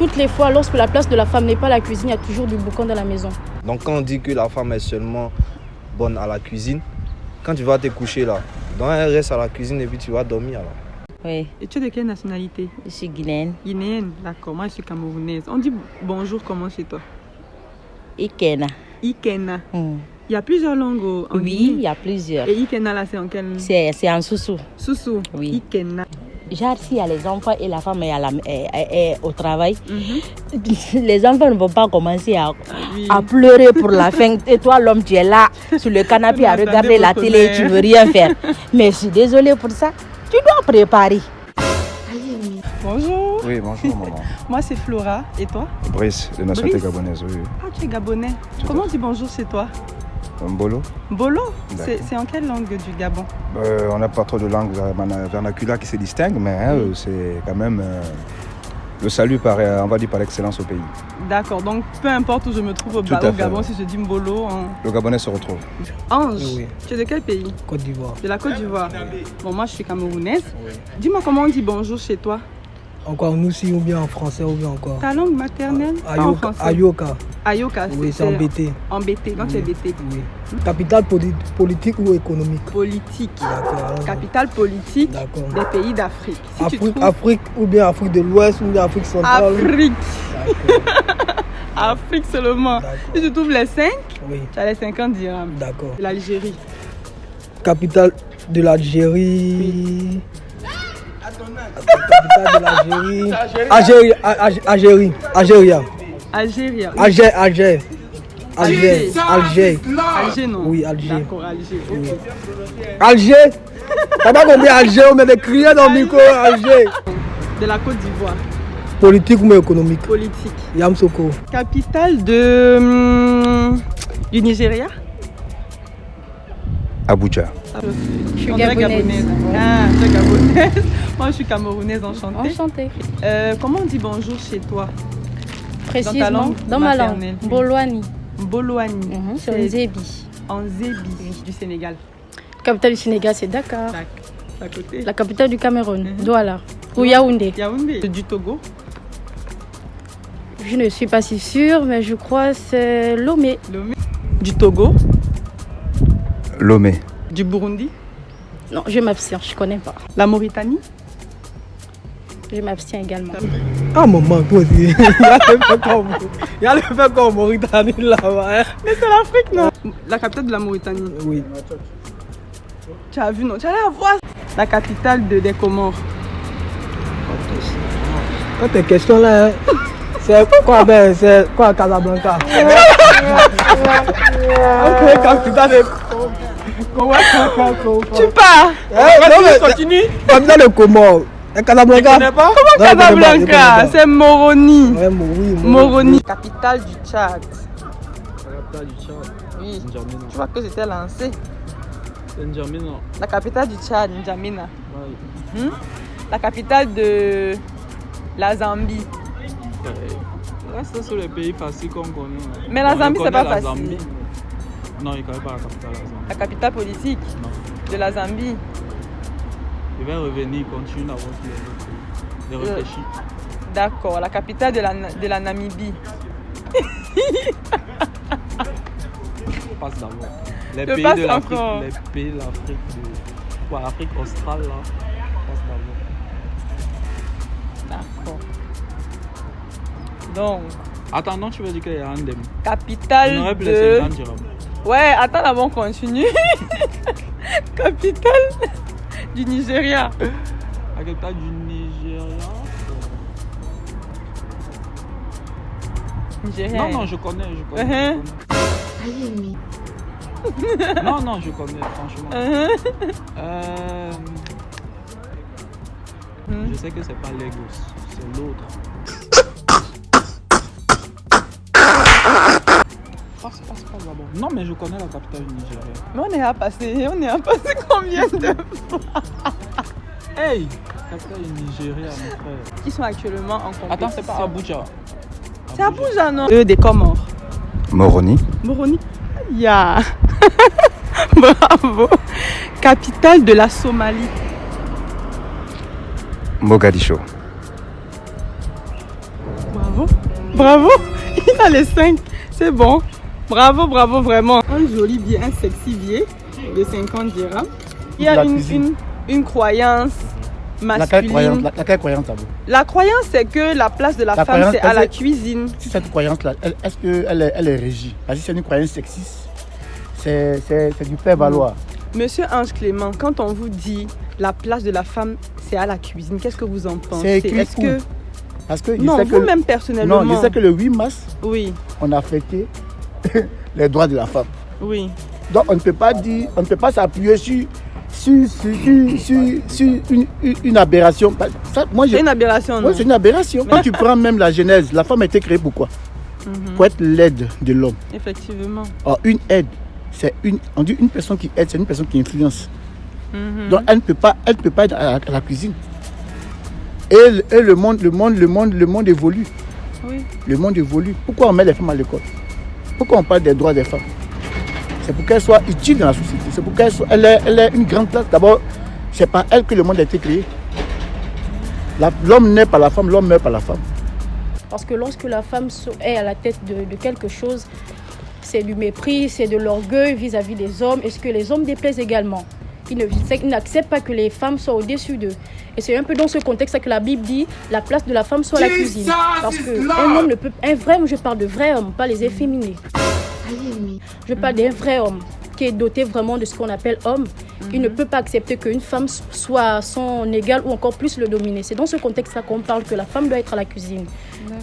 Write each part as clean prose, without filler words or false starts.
Toutes les fois, lorsque la place de la femme n'est pas à la cuisine, il y a toujours du boucan dans la maison. Donc quand on dit que la femme est seulement bonne à la cuisine, quand tu vas te coucher là, donc elle reste à la cuisine et puis tu vas dormir là. Oui. Et tu es de quelle nationalité? Je suis guinéenne. Guinéenne, d'accord. Moi, je suis camerounaise. On dit bonjour comment chez toi? Ikena. Ikena. Il y a plusieurs langues en Guinée. Oui, il y a plusieurs. Et Ikena, là, c'est en quelle? C'est en Soussou. Soussou. Oui. Ikena. Genre, s'il y a les enfants et la femme est au travail, les enfants ne vont pas commencer à pleurer pour la faim. Et toi, l'homme, tu es là, sur le canapé, à regarder la télé et tu ne veux rien faire. Mais je suis désolée pour ça. Tu dois préparer. Bonjour. Oui, bonjour maman. Moi, c'est Flora. Et toi? Brice, de nationalité Brice. gabonaise, oui. Ah, tu es gabonais. Comment on dit bonjour chez toi? Mbolo. Bolo? D'accord. C'est en quelle langue du Gabon? On n'a pas trop de langues vernaculaires qui se distinguent, mais c'est quand même le salut on va dire par excellence au pays. D'accord, donc peu importe où je me trouve au Gabon, si je dis Mbolo. Le Gabonais se retrouve. Ange, Oui. tu es de quel pays? Côte d'Ivoire. De la Côte d'Ivoire. Bon, moi je suis camerounaise. Dis-moi comment on dit bonjour chez toi? Encore nous aussi, ou bien en français, ou bien encore. Ta langue maternelle? Pas en français. Ayoka. Ayoka, Oui, c'est en BT. En BT, donc tu es BT. Oui. Capitale politique ou économique? Politique. D'accord. Capitale politique D'accord. des pays d'Afrique. Si tu trouves... Afrique ou bien Afrique de l'Ouest ou bien Afrique centrale? Afrique. Afrique seulement. Si tu trouves les 5, Oui. tu as les 50 dirhams. D'accord. L'Algérie. Capitale de l'Algérie. Capitale de l'Algérie. Algérie. Algérie. Alger, non? Oui, Alger. D'accord, Alger. Oui. Okay. Alger. T'as pas compris Alger, on met des crières dans le micro, Alger. De la Côte d'Ivoire. Politique ou bien économique? Politique. Yamsoko. Capitale du Nigeria? Abuja. Je suis gabonaise. Ah, tu es gabonaise. Moi, je suis camerounaise, enchantée. Enchantée. Comment on dit bonjour chez toi? Précisément, dans ma langue, Bolwani. Bolwani. C'est en Zébi. En Zébi, du Sénégal. La capitale du Sénégal, c'est Dakar. À côté. La capitale du Cameroun, Douala. Ou Yaoundé. Yaoundé. Du Togo? Je ne suis pas si sûre, mais je crois que c'est Lomé. Lomé. Du Togo? Lomé. Du Burundi? Non, je m'abstiens, je ne connais pas. La Mauritanie? Je m'abstiens également. Ah maman, toi aussi. Il y a le fait comme Mauritanie là-bas. Mais c'est l'Afrique, non? La capitale de la Mauritanie? Oui. Tu as vu, non? Tu allais la voir. La capitale des Comores? Quand tes questions là, c'est quoi, Casablanca? Ok, capitale de Tu pars? Continue. Capitale de Comores. Casablanca? Comment Casablanca? C'est Moroni. Ouais, oui, Moroni. Capitale du Tchad. Capitale du Tchad. Oui. N'Djamena. Tu vois que j'étais lancé. C'est N'Djamena. La capitale du Tchad, N'Djamena. Ouais. La capitale de la Zambie. Reste sur les pays faciles qu'on connaît. Mais la Zambie, c'est pas facile. Zambie. Non, il ne connaît pas la capitale de la Zambie. La capitale politique Non. de la Zambie. Il va revenir, continue d'avoir de réfléchir. D'accord, la capitale de la Namibie. Passe d'abord. Les Je pays passe de l'Afrique, encore. les pays de l'Afrique, l'Afrique australe là, passe d'abord. D'accord. Donc, Attends, non, tu veux dire qu'il y a un dem. capitale On aurait pu de... les 50 dirhams. Ouais, attends, d'abord on continue. Capitale du Nigeria. La capitale du Nigeria. Nigeria. Non, je connais. Non, je connais, franchement. Je sais que c'est pas Lagos, c'est l'autre. Passe là-bas. Non, mais je connais la capitale du Nigeria. Mais on est à passer combien de fois? Hey! Capitale du Nigeria, mon frère. Qui sont actuellement en compétition. Attends, c'est pas Abuja. C'est Abuja, non? Des Comores. Moroni. Moroni. Ya. Bravo. Capitale de la Somalie. Mogadiscio. Bravo. Bravo, il a les 5. C'est bon. Bravo, bravo, vraiment. Un joli billet, un sexy billet de 50 dirhams. Il y a une croyance masculine. Laquelle croyance, Tabou? La croyance, c'est que la place de la femme, c'est à la cuisine. Si cette croyance-là, est-ce qu'elle est régie? Parce que c'est une croyance sexiste. C'est du faire valoir. Monsieur Ange Clément, quand on vous dit la place de la femme, c'est à la cuisine, qu'est-ce que vous en pensez? C'est écrit où? Parce que non, vous-même personnellement. Non, je sais que le 8 mars, oui, on a fêté les droits de la femme. Oui. Donc on ne peut pas dire, on ne peut pas s'appuyer sur une aberration. C'est une aberration, non? Oui, c'est une aberration. Quand tu prends même la Genèse, la femme a été créée pour quoi? Pour être l'aide de l'homme. Effectivement. Or, une aide, on dit une personne qui aide, c'est une personne qui influence. Donc elle ne peut pas être à la cuisine. Et le monde évolue. Oui. Le monde évolue. Pourquoi on met les femmes à l'école? Pourquoi on parle des droits des femmes? C'est pour qu'elles soient utiles dans la société. C'est pour qu'elle ait une grande place. D'abord, c'est par elle que le monde a été créé. L'homme naît par la femme, l'homme meurt par la femme. Parce que lorsque la femme est à la tête de quelque chose, c'est du mépris, c'est de l'orgueil vis-à-vis des hommes. Et ce que les hommes déplaisent également. Ils n'acceptent pas que les femmes soient au-dessus d'eux. Et c'est un peu dans ce contexte que la Bible dit la place de la femme soit la cuisine. Parce qu'un homme ne peut. Un vrai homme, je parle de vrai homme, pas les efféminés. Je parle d'un vrai homme qui est doté vraiment de ce qu'on appelle homme. Il ne peut pas accepter qu'une femme soit son égale ou encore plus le dominer. C'est dans ce contexte-là qu'on parle que la femme doit être à la cuisine.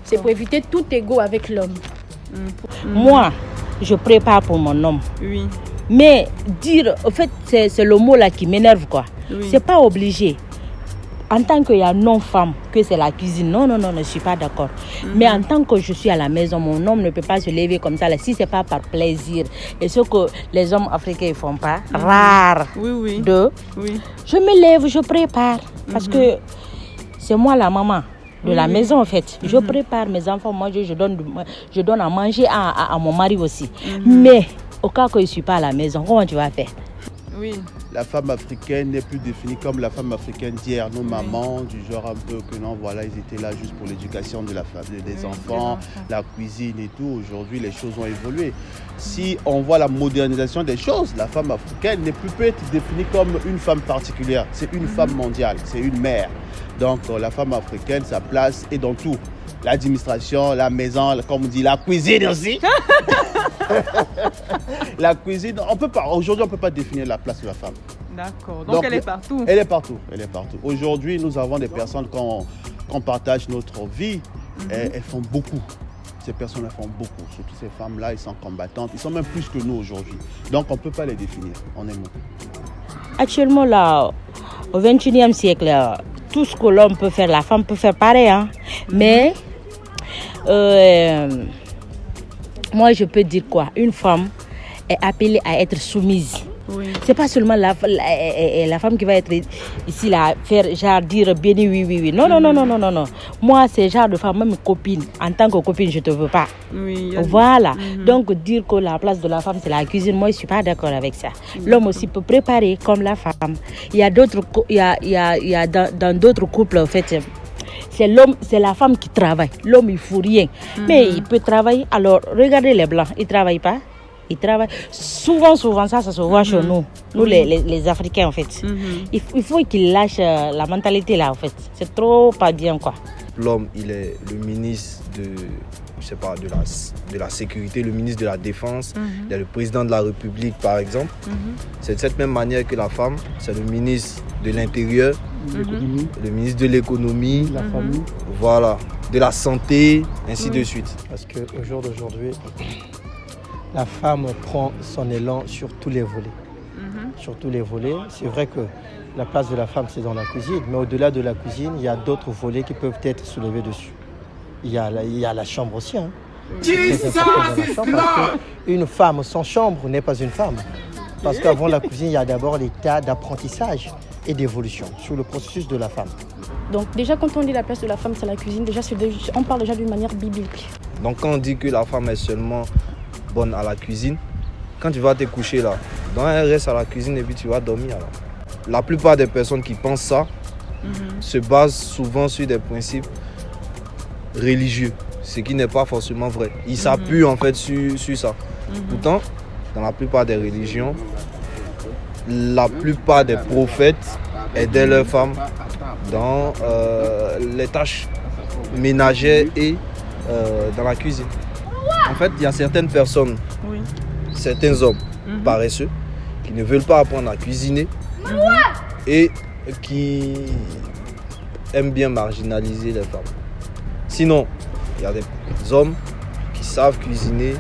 C'est pour éviter tout égo avec l'homme. Moi, je prépare pour mon homme. Oui. Mais dire, en fait, c'est le mot là qui m'énerve, quoi. Oui. C'est pas obligé. En tant qu'il y a non-femme, que c'est la cuisine, non, je ne suis pas d'accord. Mais en tant que je suis à la maison, mon homme ne peut pas se lever comme ça, là, si ce n'est pas par plaisir. Et ce que les hommes africains ne font pas, rare. Oui. Je me lève, je prépare. Parce que c'est moi la maman de la maison, en fait. Je prépare mes enfants, moi je donne à manger à mon mari aussi. Mais au cas que je ne suis pas à la maison, comment tu vas faire? Oui. La femme africaine n'est plus définie comme la femme africaine d'hier. Nos mamans, du genre un peu que non, voilà, ils étaient là juste pour l'éducation de la famille, des enfants, la cuisine et tout. Aujourd'hui, les choses ont évolué. Si on voit la modernisation des choses, la femme africaine n'est plus peut être définie comme une femme particulière. C'est une femme mondiale, c'est une mère. Donc la femme africaine, sa place est dans tout. L'administration, la maison, comme on dit, la cuisine aussi. La cuisine, aujourd'hui, on ne peut pas définir la place de la femme. D'accord, donc elle est partout. Elle est partout. Aujourd'hui, nous avons des personnes qu'on partage notre vie, elles font beaucoup. Ces personnes, elles font beaucoup. Surtout ces femmes-là, elles sont combattantes. Ils sont même plus que nous aujourd'hui. Donc, on ne peut pas les définir. On est nous. Actuellement, là, au XXIe siècle, tout ce que l'homme peut faire, la femme peut faire pareil. Hein. Mais, moi, je peux dire quoi? Une femme est appelée à être soumise. Oui. C'est pas seulement la femme qui va être ici là, faire genre dire béni oui. Non. Moi, c'est genre de femme, même copine. En tant que copine, je te veux pas. Oui, voilà. Donc dire que la place de la femme c'est la cuisine, moi je suis pas d'accord avec ça. L'homme aussi peut préparer comme la femme. Il y a d'autres, dans d'autres couples en fait. C'est l'homme, c'est la femme qui travaille. L'homme il faut rien, mais il peut travailler. Alors regardez les blancs, ils travaillent pas. Ils travaillent. Souvent, ça se voit chez nous. Nous, les Africains, en fait. Il faut qu'ils lâchent la mentalité, là, en fait. C'est trop pas bien, quoi. L'homme, il est le ministre de la sécurité, le ministre de la défense. Il y a le président de la République, par exemple. C'est de cette même manière que la femme, c'est le ministre de l'Intérieur, le ministre de l'économie, La famille. Voilà, de la santé, ainsi de suite. Parce qu'au jour d'aujourd'hui, la femme prend son élan sur tous les volets. Sur tous les volets. C'est vrai que la place de la femme, c'est dans la cuisine. Mais au-delà de la cuisine, il y a d'autres volets qui peuvent être soulevés dessus. Il y a la chambre aussi. Hein. C'est très important dans la chambre parce qu'une femme sans chambre n'est pas une femme. Parce qu'avant la cuisine, il y a d'abord l'état d'apprentissage et d'évolution sur le processus de la femme. Donc déjà, quand on dit la place de la femme, c'est la cuisine, on parle déjà d'une manière biblique. Donc quand on dit que la femme est seulement bonne à la cuisine, quand tu vas te coucher là, elle reste à la cuisine et puis tu vas dormir là. La plupart des personnes qui pensent ça se basent souvent sur des principes religieux. ce qui n'est pas forcément vrai. Ils s'appuient en fait sur ça. Pourtant, dans la plupart des religions, la plupart des prophètes aidaient leurs femmes dans les tâches ménagères et dans la cuisine. En fait, il y a certaines personnes, certains hommes paresseux, qui ne veulent pas apprendre à cuisiner et qui aiment bien marginaliser les femmes. Sinon, il y a des hommes qui savent cuisiner,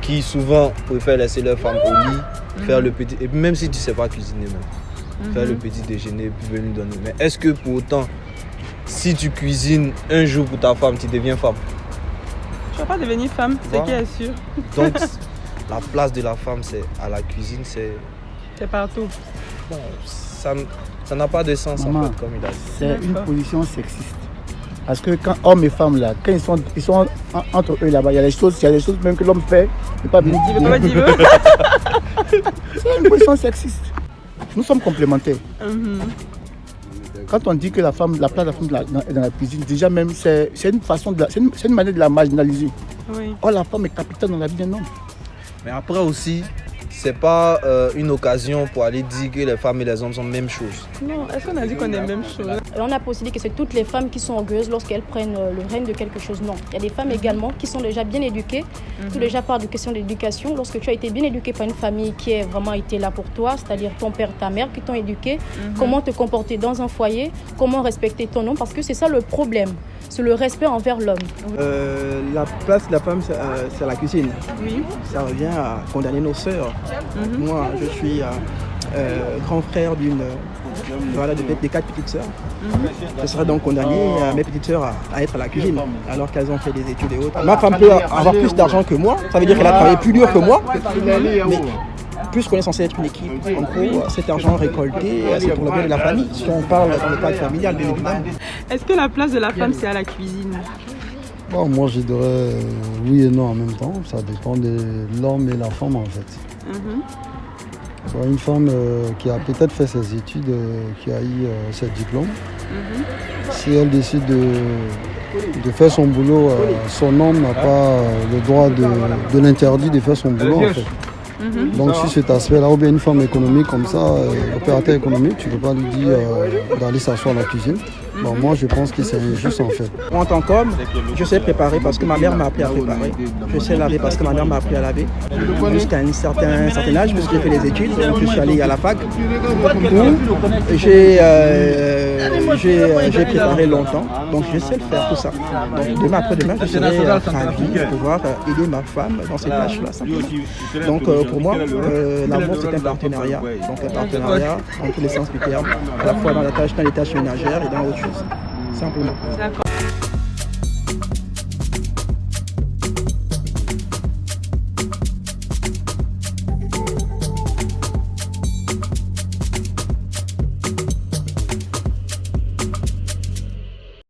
qui souvent préfèrent laisser leurs femmes au lit, faire le petit... Et même si tu ne sais pas cuisiner, même, faire le petit déjeuner, puis venir donner. Mais est-ce que pour autant, si tu cuisines un jour pour ta femme, tu deviens femme? Tu ne vas pas devenir femme, c'est qui est sûr. Donc, la place de la femme, c'est à la cuisine, c'est partout. Bon, ça n'a pas de sens, maman, en fait, comme il a dit. C'est une position sexiste. Parce que quand hommes et femmes, là, quand ils sont entre eux là-bas, il y a des choses même que l'homme fait, il ne pas venir dire. C'est une position sexiste. Nous sommes complémentaires. Quand on dit que la place de la femme est dans la cuisine, déjà même, c'est une manière de la marginaliser. Oui. Or, la femme est capitale dans la vie d'un homme. Mais après aussi, c'est pas une occasion pour aller dire que les femmes et les hommes sont la même chose. Non, est-ce qu'on a dit qu'on est la même chose? On a possible que c'est toutes les femmes qui sont orgueilleuses lorsqu'elles prennent le règne de quelque chose. Non, il y a des femmes également qui sont déjà bien éduquées. Tout déjà part de question d'éducation. Lorsque tu as été bien éduqué par une famille qui a vraiment été là pour toi, c'est-à-dire ton père, ta mère qui t'ont éduqué, comment te comporter dans un foyer, comment respecter ton homme, parce que c'est ça le problème, c'est le respect envers l'homme. La place de la femme, c'est la cuisine. Oui. Ça revient à condamner nos sœurs. Moi, je suis grand frère des 4 petites sœurs. Je serais donc condamné mes petites sœurs à être à la cuisine, alors qu'elles ont fait des études et autres. Ma femme peut avoir plus d'argent que moi, ça veut dire qu'elle a travaillé plus dur que moi. Mais puisqu'on est censé être une équipe, en gros, cet argent récolté, c'est pour le bien de la famille. Si on parle dans le cadre familial, bien évidemment. Est-ce que la place de la femme, c'est à la cuisine? Bon, moi, je dirais oui et non en même temps. Ça dépend de l'homme et la femme, en fait. Une femme qui a peut-être fait ses études, qui a eu ses diplômes, si elle décide de faire son boulot, son homme n'a pas le droit de l'interdire de faire son boulot, en fait. Donc sur cet aspect-là, ou bien une femme économique comme ça, opérateur économique, tu ne peux pas lui dire d'aller s'asseoir à la cuisine. Bon, moi je pense que c'est injuste en fait. En tant qu'homme, je sais préparer parce que ma mère m'a appris à préparer. Je sais laver parce que ma mère m'a appris à laver. Jusqu'à un certain âge, parce que j'ai fait les études, donc je suis allé à la fac où j'ai préparé longtemps, donc je sais le faire tout ça. Donc demain après-demain, je serai ravi de pouvoir aider ma femme dans ces tâches-là. Donc pour moi, l'amour c'est un partenariat. Donc un partenariat dans tous les sens du terme, à la fois dans les tâches ménagères et dans autre chose. Simplement. D'accord.